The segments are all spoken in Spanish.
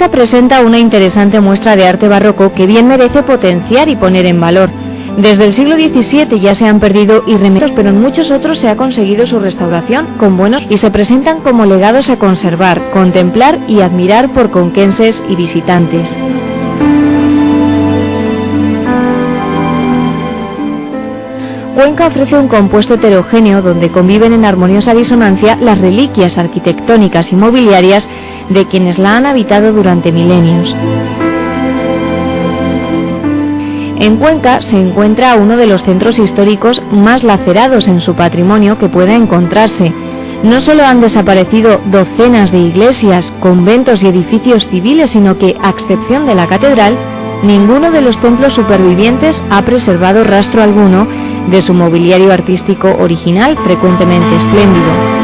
Cuenca presenta una interesante muestra de arte barroco que bien merece potenciar y poner en valor. Desde el siglo XVII ya se han perdido irremedios, pero en muchos otros se ha conseguido su restauración con buenos y se presentan como legados a conservar, contemplar y admirar por conquenses y visitantes. Cuenca ofrece un compuesto heterogéneo donde conviven en armoniosa disonancia las reliquias arquitectónicas y mobiliarias de quienes la han habitado durante milenios. En Cuenca se encuentra uno de los centros históricos más lacerados en su patrimonio que pueda encontrarse. No solo han desaparecido docenas de iglesias, conventos y edificios civiles, sino que, a excepción de la catedral, ninguno de los templos supervivientes ha preservado rastro alguno de su mobiliario artístico original, frecuentemente espléndido.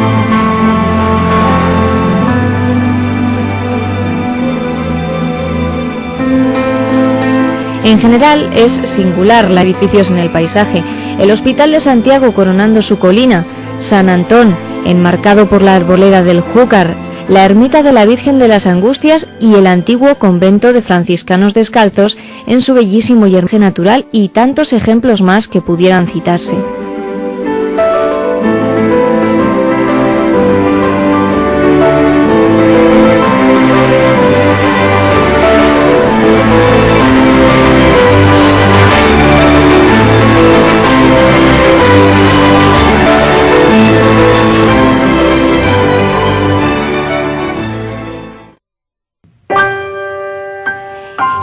En general es singular los edificios en el paisaje. El Hospital de Santiago coronando su colina, San Antón enmarcado por la arboleda del Júcar, la ermita de la Virgen de las Angustias y el antiguo convento de franciscanos descalzos en su bellísimo yeraje natural y tantos ejemplos más que pudieran citarse.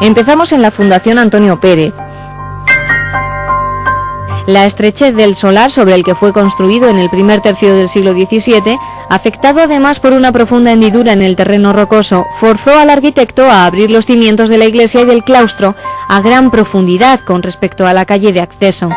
Empezamos en la Fundación Antonio Pérez. La estrechez del solar sobre el que fue construido en el primer tercio del siglo XVII, afectado además por una profunda hendidura en el terreno rocoso, forzó al arquitecto a abrir los cimientos de la iglesia y del claustro a gran profundidad con respecto a la calle de acceso.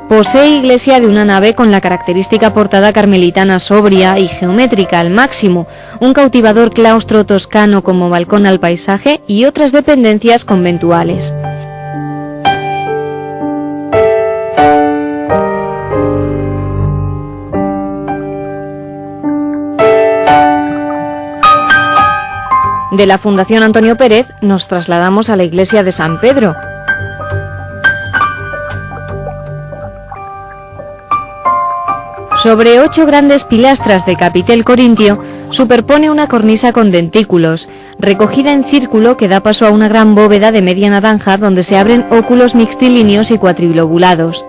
Posee iglesia de una nave con la característica portada carmelitana sobria y geométrica al máximo, un cautivador claustro toscano como balcón al paisaje y otras dependencias conventuales. De la Fundación Antonio Pérez nos trasladamos a la iglesia de San Pedro. Sobre 8 grandes pilastras de capitel corintio superpone una cornisa con dentículos, recogida en círculo que da paso a una gran bóveda de media naranja donde se abren óculos mixtilíneos y cuadrilobulados.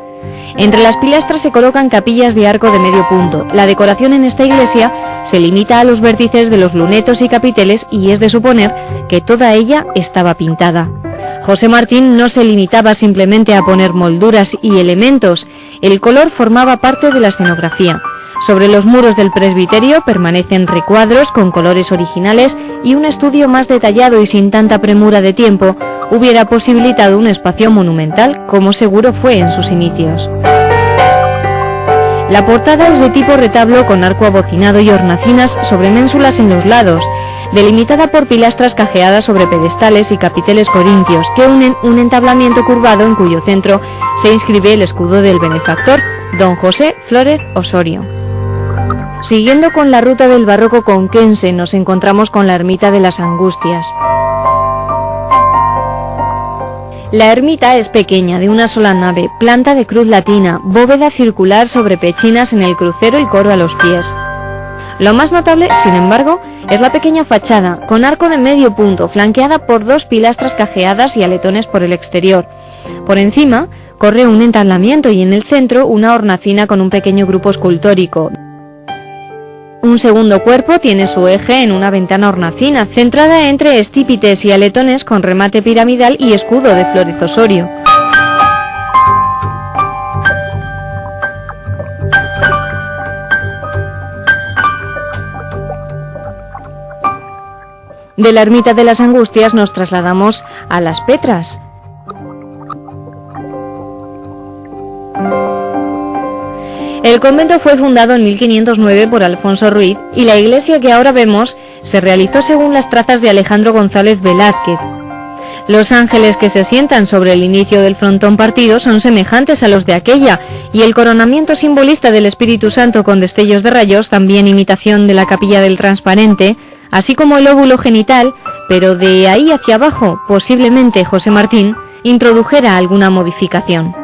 Entre las pilastras se colocan capillas de arco de medio punto. La decoración en esta iglesia se limita a los vértices de los lunetos y capiteles y es de suponer que toda ella estaba pintada. José Martín no se limitaba simplemente a poner molduras y elementos, el color formaba parte de la escenografía. Sobre los muros del presbiterio permanecen recuadros con colores originales y un estudio más detallado y sin tanta premura de tiempo hubiera posibilitado un espacio monumental, como seguro fue en sus inicios. La portada es de tipo retablo con arco abocinado y hornacinas sobre ménsulas en los lados, delimitada por pilastras cajeadas sobre pedestales y capiteles corintios que unen un entablamiento curvado en cuyo centro se inscribe el escudo del benefactor, don José Flórez Osorio. Siguiendo con la ruta del barroco conquense nos encontramos con la ermita de las Angustias. La ermita es pequeña, de una sola nave, planta de cruz latina, bóveda circular sobre pechinas en el crucero y coro a los pies. Lo más notable, sin embargo, es la pequeña fachada, con arco de medio punto, flanqueada por 2 pilastras cajeadas y aletones por el exterior. Por encima corre un entablamiento y en el centro una hornacina con un pequeño grupo escultórico. Un segundo cuerpo tiene su eje en una ventana hornacina, centrada entre estípites y aletones con remate piramidal y escudo de Flórez Osorio. De la ermita de las Angustias nos trasladamos a Las Petras. El convento fue fundado en 1509 por Alfonso Ruiz y la iglesia que ahora vemos se realizó según las trazas de Alejandro González Velázquez. Los ángeles que se sientan sobre el inicio del frontón partido son semejantes a los de aquella, y el coronamiento simbolista del Espíritu Santo con destellos de rayos, también imitación de la capilla del Transparente, así como el óvulo genital, pero de ahí hacia abajo, posiblemente José Martín introdujera alguna modificación.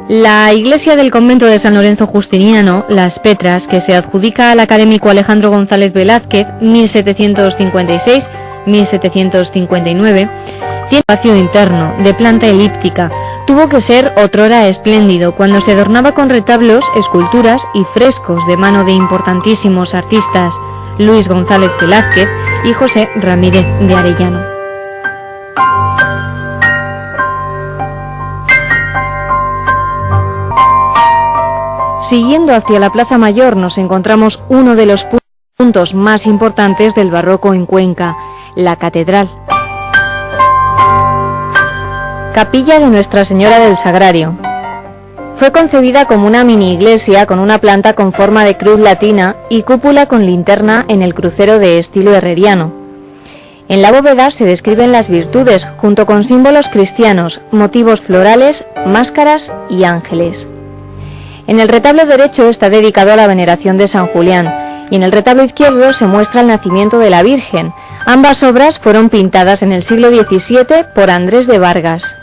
La iglesia del convento de San Lorenzo Justiniano, Las Petras, que se adjudica al académico Alejandro González Velázquez, 1756-1759, tiene espacio interno, de planta elíptica. Tuvo que ser otrora espléndido, cuando se adornaba con retablos, esculturas y frescos de mano de importantísimos artistas, Luis González Velázquez y José Ramírez de Arellano. Siguiendo hacia la Plaza Mayor nos encontramos uno de los puntos más importantes del barroco en Cuenca, la catedral. Capilla de Nuestra Señora del Sagrario. Fue concebida como una mini iglesia con una planta con forma de cruz latina y cúpula con linterna en el crucero de estilo herreriano. En la bóveda se describen las virtudes junto con símbolos cristianos, motivos florales, máscaras y ángeles. En el retablo derecho está dedicado a la veneración de San Julián y en el retablo izquierdo se muestra el nacimiento de la Virgen. Ambas obras fueron pintadas en el siglo XVII por Andrés de Vargas.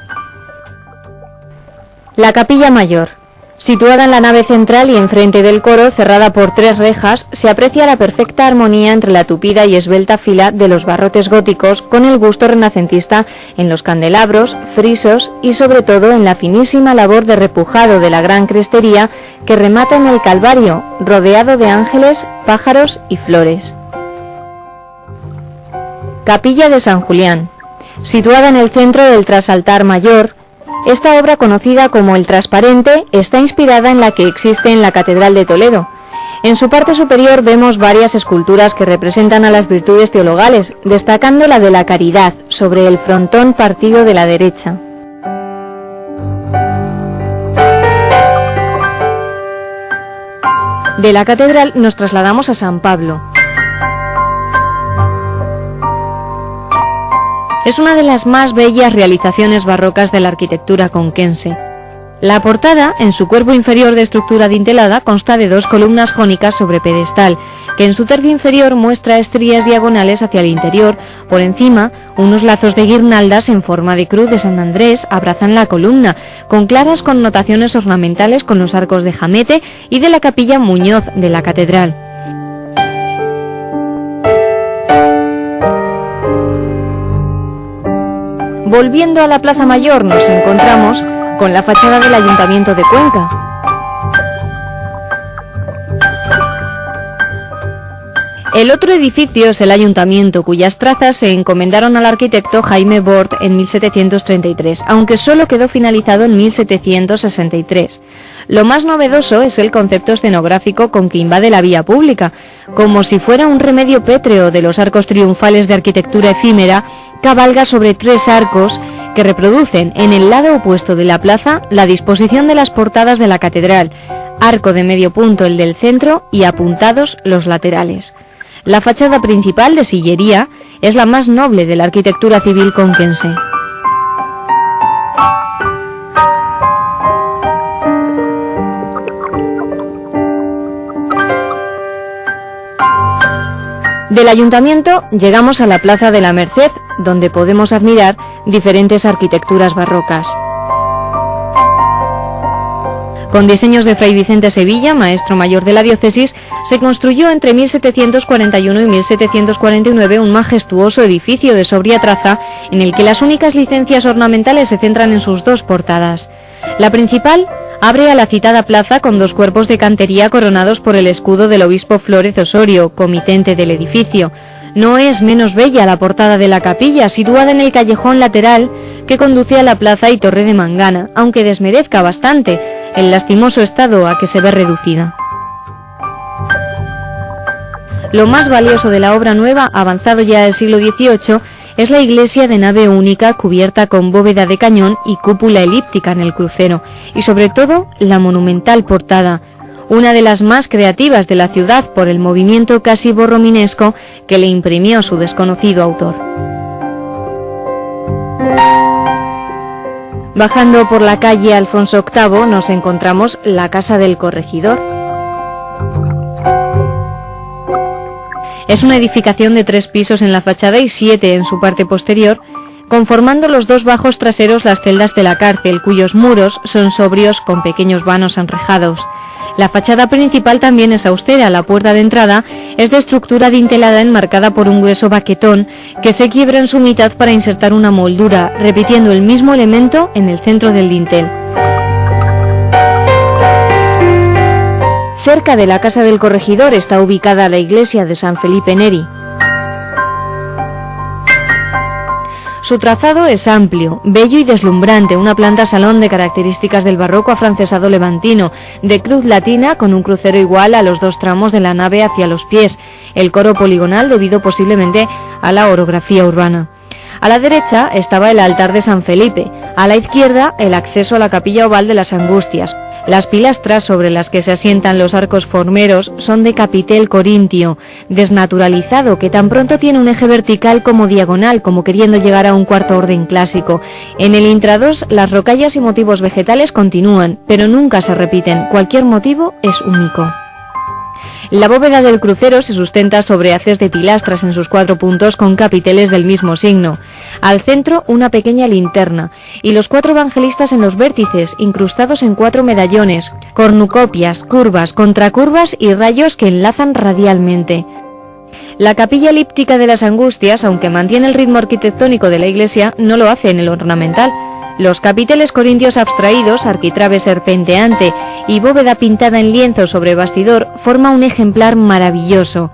La capilla mayor. Situada en la nave central y enfrente del coro, cerrada por 3 rejas, se aprecia la perfecta armonía entre la tupida y esbelta fila de los barrotes góticos con el gusto renacentista en los candelabros, frisos y sobre todo en la finísima labor de repujado de la gran crestería que remata en el Calvario, rodeado de ángeles, pájaros y flores. Capilla de San Julián. Situada en el centro del trasaltar mayor, esta obra, conocida como el Transparente, está inspirada en la que existe en la Catedral de Toledo. En su parte superior vemos varias esculturas que representan a las virtudes teologales, destacando la de la Caridad, sobre el frontón partido de la derecha. De la catedral nos trasladamos a San Pablo. Es una de las más bellas realizaciones barrocas de la arquitectura conquense. La portada, en su cuerpo inferior de estructura dintelada, consta de 2 columnas jónicas sobre pedestal, que en su tercio inferior muestra estrías diagonales hacia el interior. Por encima, unos lazos de guirnaldas en forma de cruz de San Andrés abrazan la columna, con claras connotaciones ornamentales con los arcos de Jamete y de la capilla Muñoz de la catedral. Volviendo a la Plaza Mayor nos encontramos con la fachada del Ayuntamiento de Cuenca. El otro edificio es el Ayuntamiento, cuyas trazas se encomendaron al arquitecto Jaime Bort en 1733, aunque solo quedó finalizado en 1763. Lo más novedoso es el concepto escenográfico con que invade la vía pública, como si fuera un remedio pétreo de los arcos triunfales de arquitectura efímera. Cabalga sobre 3 arcos que reproducen en el lado opuesto de la plaza la disposición de las portadas de la catedral, arco de medio punto el del centro y apuntados los laterales. La fachada principal, de sillería, es la más noble de la arquitectura civil conquense. Del Ayuntamiento llegamos a la Plaza de la Merced, donde podemos admirar diferentes arquitecturas barrocas. Con diseños de Fray Vicente Sevilla, maestro mayor de la diócesis, se construyó entre 1741 y 1749 un majestuoso edificio de sobria traza en el que las únicas licencias ornamentales se centran en sus 2 portadas. La principal abre a la citada plaza con 2 cuerpos de cantería coronados por el escudo del obispo Flórez Osorio, comitente del edificio. No es menos bella la portada de la capilla, situada en el callejón lateral que conduce a la plaza y torre de Mangana, aunque desmerezca bastante el lastimoso estado a que se ve reducida. Lo más valioso de la obra nueva, avanzado ya el siglo XVIII, es la iglesia de nave única cubierta con bóveda de cañón y cúpula elíptica en el crucero, y sobre todo la monumental portada, una de las más creativas de la ciudad por el movimiento casi borrominesco que le imprimió su desconocido autor. Bajando por la calle Alfonso VIII nos encontramos la Casa del Corregidor. Es una edificación de 3 pisos en la fachada y 7 en su parte posterior, conformando los 2 bajos traseros las celdas de la cárcel, cuyos muros son sobrios con pequeños vanos enrejados. La fachada principal también es austera. La puerta de entrada es de estructura dintelada enmarcada por un grueso baquetón que se quiebra en su mitad para insertar una moldura, repitiendo el mismo elemento en el centro del dintel. Cerca de la casa del corregidor está ubicada la iglesia de San Felipe Neri. Su trazado es amplio, bello y deslumbrante, una planta salón de características del barroco afrancesado levantino, de cruz latina con un crucero igual a los 2 tramos de la nave hacia los pies, el coro poligonal debido posiblemente a la orografía urbana. A la derecha estaba el altar de San Felipe, a la izquierda el acceso a la capilla oval de las Angustias. Las pilastras sobre las que se asientan los arcos formeros son de capitel corintio, desnaturalizado, que tan pronto tiene un eje vertical como diagonal, como queriendo llegar a un cuarto orden clásico. En el intrados las rocallas y motivos vegetales continúan, pero nunca se repiten, cualquier motivo es único. La bóveda del crucero se sustenta sobre haces de pilastras en sus 4 puntos con capiteles del mismo signo. Al centro una pequeña linterna y los 4 evangelistas en los vértices, incrustados en 4 medallones, cornucopias, curvas, contracurvas y rayos que enlazan radialmente. La capilla elíptica de las Angustias, aunque mantiene el ritmo arquitectónico de la iglesia, no lo hace en el ornamental. Los capiteles corintios abstraídos, arquitrabe serpenteante y bóveda pintada en lienzo sobre bastidor forma un ejemplar maravilloso.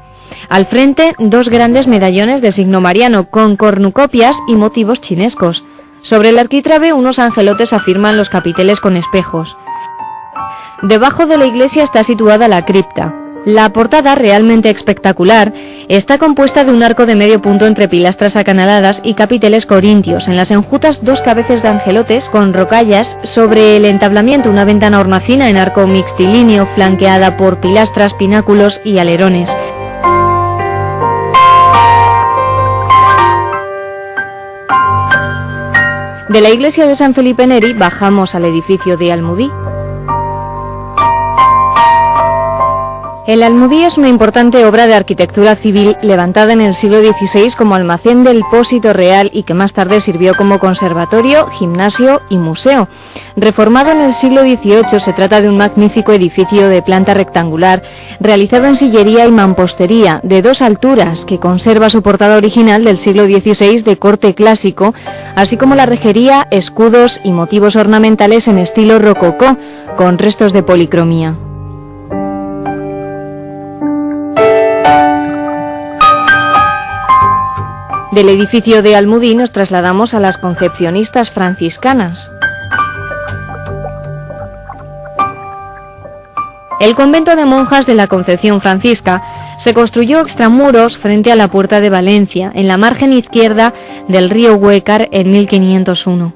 Al frente, 2 grandes medallones de signo mariano con cornucopias y motivos chinescos. Sobre el arquitrabe unos angelotes afirman los capiteles con espejos. Debajo de la iglesia está situada la cripta. La portada, realmente espectacular, está compuesta de un arco de medio punto entre pilastras acanaladas y capiteles corintios. En las enjutas 2 cabezas de angelotes con rocallas, sobre el entablamiento una ventana hornacina en arco mixtilíneo flanqueada por pilastras, pináculos y alerones. De la iglesia de San Felipe Neri bajamos al edificio de Almudí. El Almudí es una importante obra de arquitectura civil levantada en el siglo XVI como almacén del Pósito Real y que más tarde sirvió como conservatorio, gimnasio y museo. Reformado en el siglo XVIII, se trata de un magnífico edificio de planta rectangular, realizado en sillería y mampostería, de 2 alturas, que conserva su portada original del siglo XVI de corte clásico, así como la rejería, escudos y motivos ornamentales en estilo rococó, con restos de policromía. Del edificio de Almudí nos trasladamos a las concepcionistas franciscanas. El convento de monjas de la Concepción Francisca se construyó extramuros frente a la Puerta de Valencia, en la margen izquierda del río Huécar en 1501.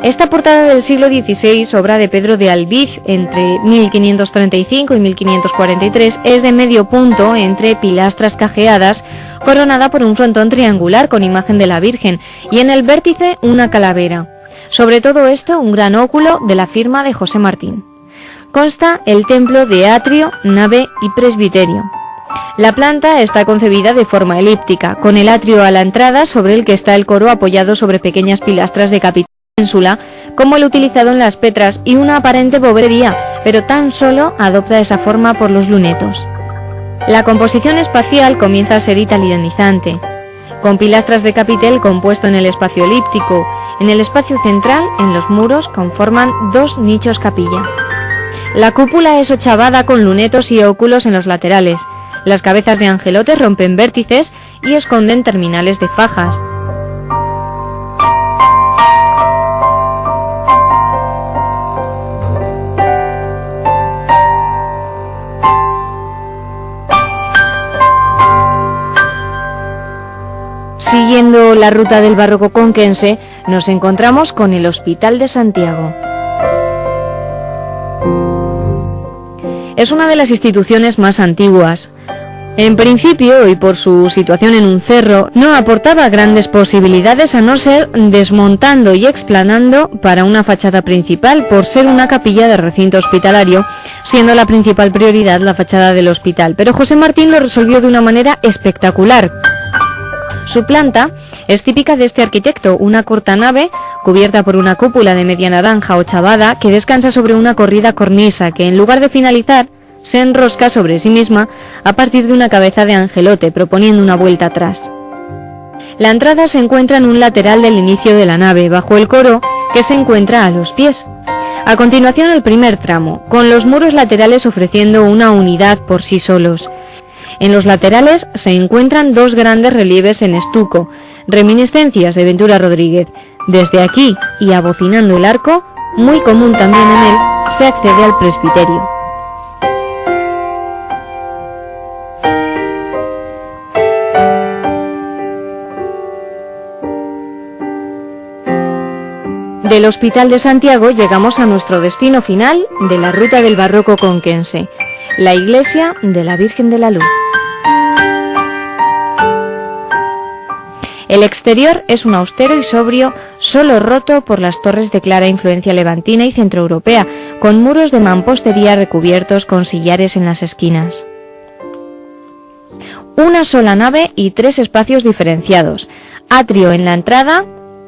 Esta portada del siglo XVI, obra de Pedro de Albiz entre 1535 y 1543, es de medio punto entre pilastras cajeadas, coronada por un frontón triangular con imagen de la Virgen y en el vértice una calavera. Sobre todo esto, un gran óculo de la firma de José Martín. Consta el templo de atrio, nave y presbiterio. La planta está concebida de forma elíptica, con el atrio a la entrada sobre el que está el coro apoyado sobre pequeñas pilastras de capitel península, como el utilizado en las Petras, y una aparente bovería, pero tan solo adopta esa forma por los lunetos. La composición espacial comienza a ser italianizante, con pilastras de capitel compuesto en el espacio elíptico. En el espacio central, en los muros, conforman 2 nichos capilla. La cúpula es ochavada con lunetos y óculos en los laterales. Las cabezas de angelotes rompen vértices y esconden terminales de fajas. Siguiendo la ruta del barroco conquense, nos encontramos con el Hospital de Santiago. Es una de las instituciones más antiguas. En principio, y por su situación en un cerro, no aportaba grandes posibilidades a no ser desmontando y explanando para una fachada principal, por ser una capilla de recinto hospitalario, siendo la principal prioridad la fachada del hospital. Pero José Martín lo resolvió de una manera espectacular. Su planta es típica de este arquitecto, una corta nave cubierta por una cúpula de media naranja ochavada que descansa sobre una corrida cornisa que, en lugar de finalizar, se enrosca sobre sí misma a partir de una cabeza de angelote, proponiendo una vuelta atrás. La entrada se encuentra en un lateral del inicio de la nave, bajo el coro que se encuentra a los pies. A continuación, el primer tramo, con los muros laterales ofreciendo una unidad por sí solos. En los laterales se encuentran dos grandes relieves en estuco, reminiscencias de Ventura Rodríguez. Desde aquí, y abocinando el arco, muy común también en él, se accede al presbiterio. Del Hospital de Santiago llegamos a nuestro destino final de la ruta del barroco conquense, la iglesia de la Virgen de la Luz. El exterior es un austero y sobrio, solo roto por las torres de clara influencia levantina y centroeuropea, con muros de mampostería recubiertos con sillares en las esquinas. Una sola nave y tres espacios diferenciados, atrio en la entrada,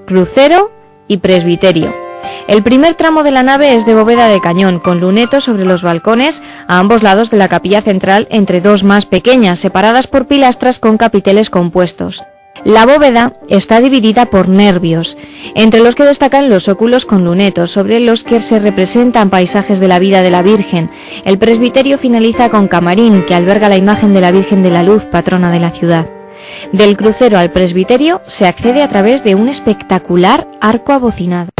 crucero y presbiterio. El primer tramo de la nave es de bóveda de cañón, con lunetos sobre los balcones a ambos lados de la capilla central, entre dos más pequeñas, separadas por pilastras con capiteles compuestos. La bóveda está dividida por nervios, entre los que destacan los óculos con lunetos, sobre los que se representan paisajes de la vida de la Virgen. El presbiterio finaliza con camarín, que alberga la imagen de la Virgen de la Luz, patrona de la ciudad. Del crucero al presbiterio se accede a través de un espectacular arco abocinado.